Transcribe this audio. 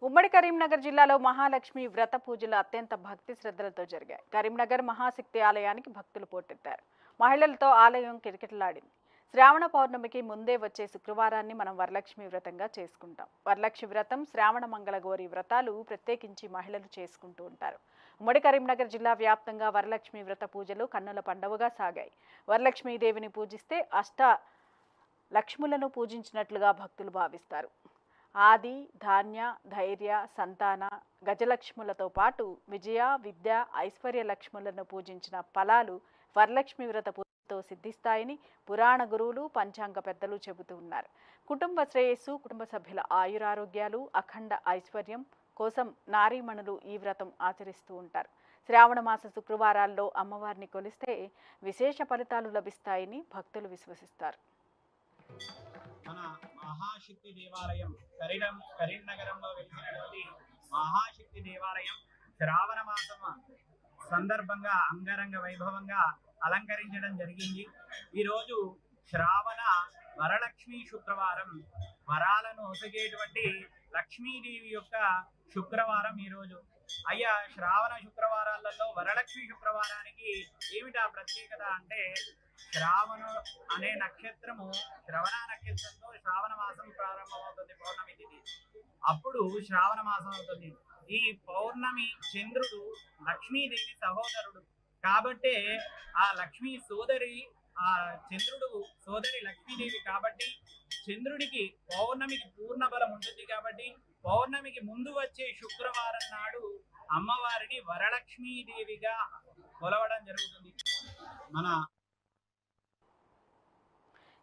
ఉమ్మడి కరీంనగర్ జిల్లాలో మహాలక్ష్మి వ్రత పూజలు అత్యంత భక్తి శ్రద్ధలతో జరిగాయి. కరీంనగర్ మహాశక్తి ఆలయానికి భక్తులు పోటెత్తారు. మహిళలతో ఆలయం కిటకిటలాడింది. శ్రావణ పౌర్ణమికి ముందే వచ్చే శుక్రవారాన్ని మనం వరలక్ష్మి వ్రతంగా చేసుకుంటాం. వరలక్ష్మి వ్రతం, శ్రావణ మంగళగౌరి వ్రతాలు ప్రత్యేకించి మహిళలు చేసుకుంటూ ఉంటారు. ఉమ్మడి కరీంనగర్ జిల్లా వ్యాప్తంగా వరలక్ష్మి వ్రత పూజలు కన్నుల పండువగా సాగాయి. వరలక్ష్మీదేవిని పూజిస్తే అష్ట లక్ష్ములను పూజించినట్లుగా భక్తులు భావిస్తారు. ఆది, ధాన్య, ధైర్య, సంతాన, గజలక్ష్ములతో పాటు విజయ, విద్య, ఐశ్వర్య లక్ష్ములను పూజించిన ఫలాలు వరలక్ష్మి వ్రత పూజతో సిద్ధిస్తాయని పురాణ గురువులు, పంచాంగ పెద్దలు చెబుతూ ఉన్నారు. కుటుంబ శ్రేయస్సు, కుటుంబ సభ్యుల ఆయురారోగ్యాలు, అఖండ ఐశ్వర్యం కోసం నారీమణులు ఈ వ్రతం ఆచరిస్తూ ఉంటారు. శ్రావణ మాస శుక్రవారాల్లో అమ్మవారిని కొలిస్తే విశేష ఫలితాలు లభిస్తాయని భక్తులు విశ్వసిస్తారు. మన మహాశక్తి దేవాలయం కరీంనగరంలో వెలిసినటువంటి మహాశక్తి దేవాలయం శ్రావణ మాసం సందర్భంగా అంగరంగ వైభవంగా అలంకరించడం జరిగింది. ఈరోజు శ్రావణ వరలక్ష్మి శుక్రవారం, వరాలను ఒసగేటువంటి లక్ష్మీదేవి యొక్క శుక్రవారం ఈరోజు. అయ్యా, శ్రావణ శుక్రవారాలలో వరలక్ష్మి శుక్రవారానికి ఏమిటా ప్రత్యేకత అంటే, శ్రావణ అనే నక్షత్రము శ్రవణ నక్షత్రంతో శ్రావణ మాసం ప్రారంభమవుతుంది. పౌర్ణమి తిథి అప్పుడు శ్రావణ మాసం అవుతుంది. ఈ పౌర్ణమి చంద్రుడు లక్ష్మీదేవి సహోదరుడు కాబట్టే ఆ లక్ష్మీ సోదరి, ఆ చంద్రుడు సోదరి లక్ష్మీదేవి కాబట్టి చంద్రుడికి పౌర్ణమికి పూర్ణ బలం ఉంటుంది. కాబట్టి పౌర్ణమికి ముందు వచ్చే శుక్రవారం నాడు అమ్మవారిని వరలక్ష్మీదేవిగా కొలవడం జరుగుతుంది. మన